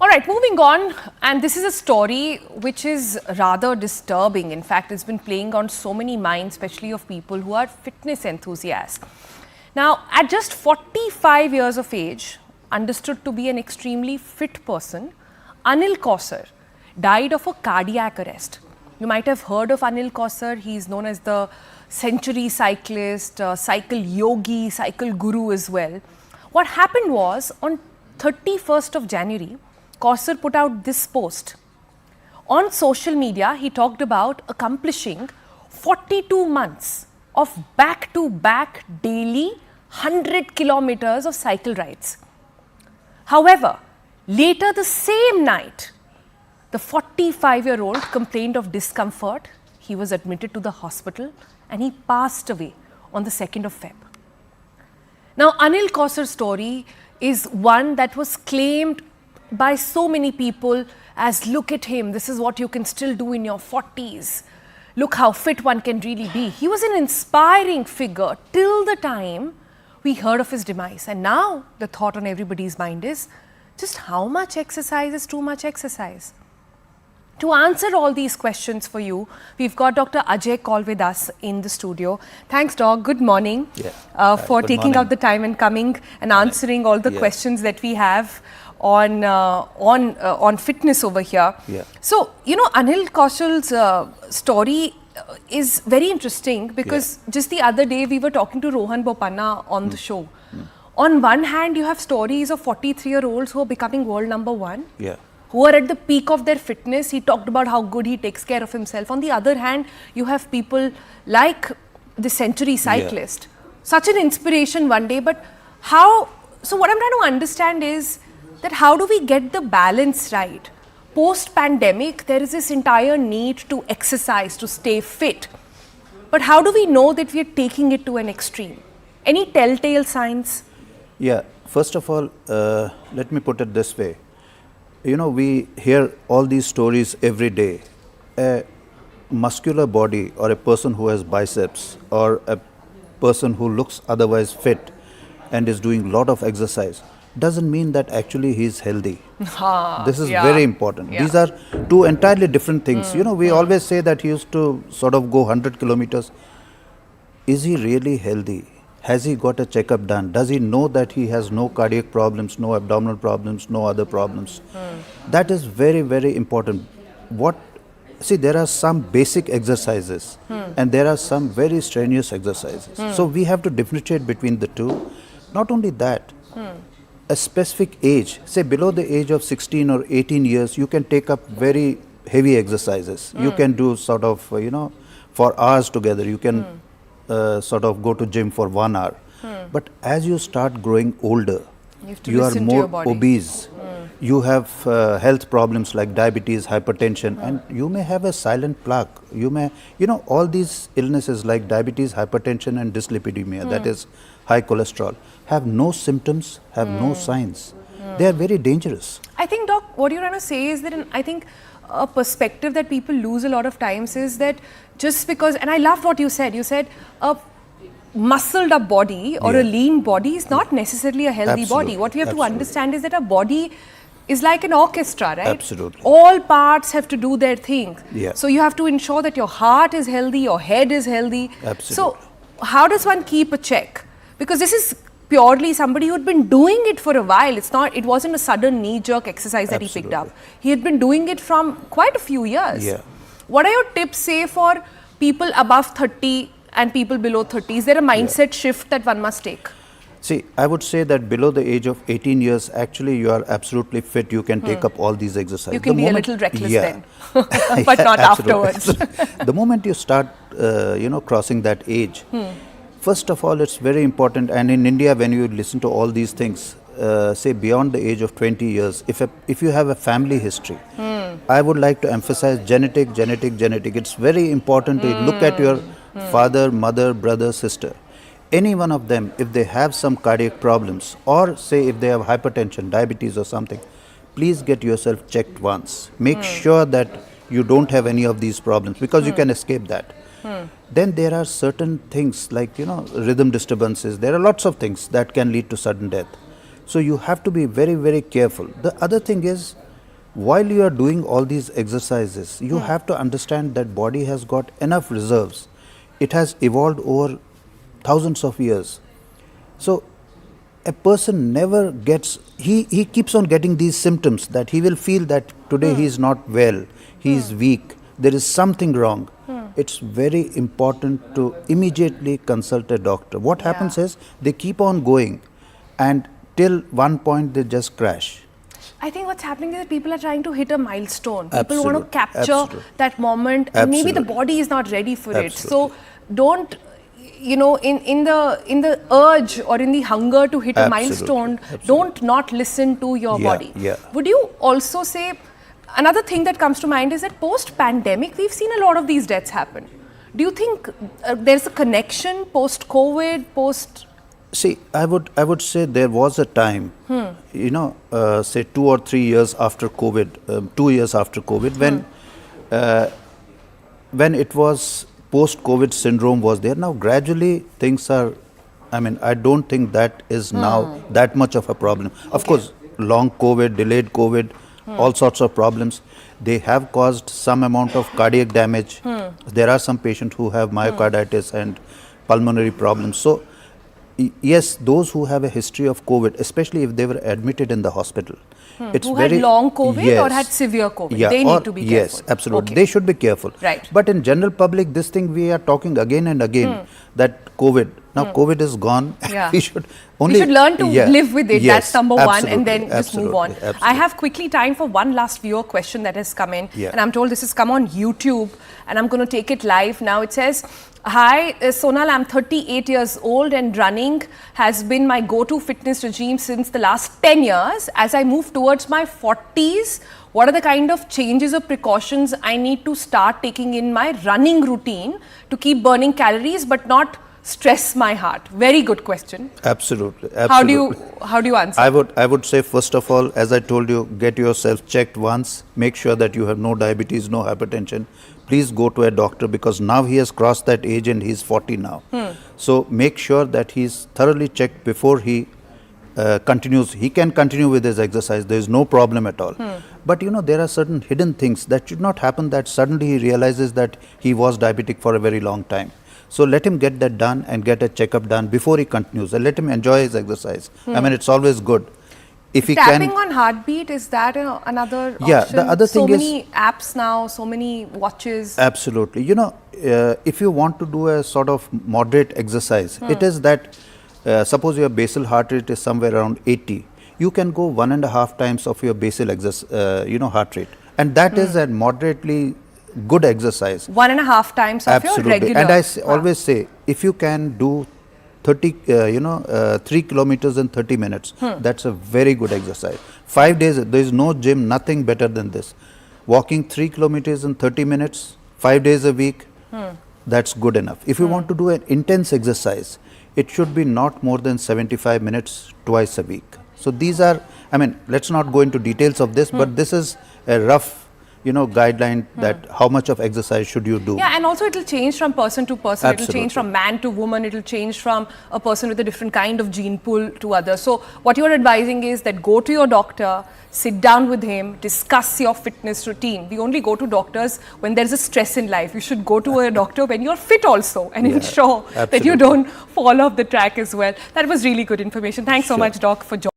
All right, moving on, and this is a story which is rather disturbing. In fact, it's been playing on so many minds, especially of people who are fitness enthusiasts. Now, at just 45 years of age, understood to be an extremely fit person, Anil Kadsur died of a cardiac arrest. You might have heard of Anil Kadsur. He is known as the century cyclist, cycle yogi, cycle guru as well. What happened was, on 31st of January, Kadsur put out this post. On social media, he talked about accomplishing 42 months of back-to-back daily 100 kilometers of cycle rides. However, later the same night, the 45-year-old complained of discomfort. He was admitted to the hospital and he passed away on the 2nd of Feb. Now, Anil Kadsur's story is one that was claimed by so many people as, look at him, this is what you can still do in your 40s. Look how fit one can really be. He was an inspiring figure till the time we heard of his demise. And now the thought on everybody's mind is, just how much exercise is too much exercise? To answer all these questions for you, we've got Dr. Ajay Kaul with us in the studio. Thanks, Doc. Good morning for taking out the time and coming and answering all the questions that we have on fitness over here. So, you know, Anil Kadsur's story is very interesting because just the other day we were talking to Rohan Bopanna on the show. On one hand, you have stories of 43-year-olds who are becoming world number one. Who are at the peak of their fitness. He talked about how good he takes care of himself. On the other hand, you have people like the century cyclist. Such an inspiration one day, but how? So what I'm trying to understand is that how do we get the balance right? Post-pandemic, there is this entire need to exercise, to stay fit. But how do we know that we are taking it to an extreme? Any telltale signs? Yeah, first of all, let me put it this way. You know, we hear all these stories every day. A muscular body or a person who has biceps or a person who looks otherwise fit and is doing a lot of exercise doesn't mean that actually he is healthy. This is very important. These are two entirely different things. You know, we always say that he used to sort of go 100 kilometers. Is he really healthy? Has he got a checkup done? Does he know that he has no cardiac problems, no abdominal problems, no other problems? That is very, very important. See, there are some basic exercises and there are some very strenuous exercises. So we have to differentiate between the two. Not only that, a specific age, say below the age of 16 or 18 years, you can take up very heavy exercises. You can do sort of, you know, for hours together. You can sort of go to gym for 1 hour. But as you start growing older, you are more obese. You have health problems like diabetes, hypertension, and you may have a silent plaque. You may, you know, all these illnesses like diabetes, hypertension and dyslipidemia, that is high cholesterol, have no symptoms, have no signs. They are very dangerous. I think, Doc, what you're trying to say is that I think a perspective that people lose a lot of times is that just because, and I loved what you said a muscled up body or a lean body is not necessarily a healthy body. What we have to understand is that a body is like an orchestra, right? Absolutely. All parts have to do their thing. Yeah. So you have to ensure that your heart is healthy, your head is healthy. Absolutely. So how does one keep a check? Because this is purely somebody who had been doing it for a while. It wasn't a sudden knee-jerk exercise that he picked up. He had been doing it from quite a few years. What are your tips, say, for people above 30 and people below 30? Is there a mindset shift that one must take? See, I would say that below the age of 18 years, actually you are absolutely fit. You can take up all these exercises. You can be a little reckless then, but not afterwards. The moment you start, you know, crossing that age, first of all, it's very important. And in India, when you listen to all these things, say beyond the age of 20 years, if you have a family history, I would like to emphasize genetic. It's very important to look at your father, mother, brother, sister. Any one of them, if they have some cardiac problems, or say if they have hypertension, diabetes or something, please get yourself checked once. Make sure that you don't have any of these problems, because you can escape that. Then there are certain things like, you know, rhythm disturbances. There are lots of things that can lead to sudden death. So you have to be very, very careful. The other thing is, while you are doing all these exercises, you have to understand that body has got enough reserves. It has evolved over thousands of years. So a person never gets, he keeps on getting these symptoms that he will feel that today he is not well, he is weak, there is something wrong. It's very important to immediately consult a doctor. What happens is they keep on going and till one point they just crash. I think what's happening is that people are trying to hit a milestone. People Absolute, want to capture absolute. that moment, and maybe the Absolutely. body is not ready for it. Absolutely. So don't, you know, in the urge or in the hunger to hit a Absolutely, milestone, absolutely. don't not listen to your Yeah, body. yeah. Would you also say, another thing that comes to mind is that post-pandemic, we've seen a lot of these deaths happen. Do you think there's a connection post-COVID, post... See, I would say there was a time, you know, say 2 or 3 years after COVID, 2 years after COVID, when it was post-COVID syndrome was there. Now gradually things are, I mean, I don't think that is now that much of a problem. Of course, long COVID, delayed COVID, all sorts of problems. They have caused some amount of cardiac damage. There are some patients who have myocarditis and pulmonary problems. So yes, those who have a history of COVID, especially if they were admitted in the hospital, it's who very had long COVID yes, or had severe COVID, yeah, they need to be careful. Yes, absolutely. Okay. They should be careful. Right. But in general public, this thing we are talking again and again that COVID. Now COVID is gone. Yeah. we should learn to live with it. Yes, That's number one, and absolutely, then just move on. absolutely. I have quickly time for one last viewer question that has come in, and I'm told this has come on YouTube, and I'm going to take it live now. It says, "Hi, Sonal, I'm 38 years old, and running has been my go-to fitness regime since the last 10 years. As I move towards my 40s, what are the kind of changes or precautions I need to start taking in my running routine to keep burning calories but not stress my heart?" Very good question. Absolutely. Absolutely. How do you answer? I would say, first of all, as I told you, get yourself checked once. Make sure that you have no diabetes, no hypertension. Please go to a doctor, because now he has crossed that age and he's 40 now. So make sure that he's thoroughly checked before he continues. He can continue with his exercise. There is no problem at all. But you know, there are certain hidden things that should not happen, that suddenly he realizes that he was diabetic for a very long time. So let him get that done and get a checkup done before he continues, and let him enjoy his exercise. I mean, it's always good. If he Tapping can, on heartbeat, is that another option? Yeah, the other thing so is- many apps now, so many watches. absolutely. You know, if you want to do a sort of moderate exercise, it is that, suppose your basal heart rate is somewhere around 80, you can go 1.5 times of your basal heart rate. And that is a moderately good exercise. 1.5 times of your Absolutely. regular. And I always say, if you can do 3 kilometers in 30 minutes, that's a very good exercise. 5 days, there is no gym, nothing better than this. Walking 3 kilometers in 30 minutes, 5 days a week, that's good enough. If you want to do an intense exercise, it should be not more than 75 minutes twice a week. So these are, I mean, let's not go into details of this, but this is a rough, guideline that how much of exercise should you do. Yeah, and also it will change from person to person. It will Absolutely. change from man to woman. It will change from a person with a different kind of gene pool to others. So what you are advising is that go to your doctor, sit down with him, discuss your fitness routine. We only go to doctors when there's a stress in life. You should go to a doctor when you're fit also, and ensure that you absolutely. don't fall off the track as well. That was really good information. Thanks so Sure. much, Doc, for joining.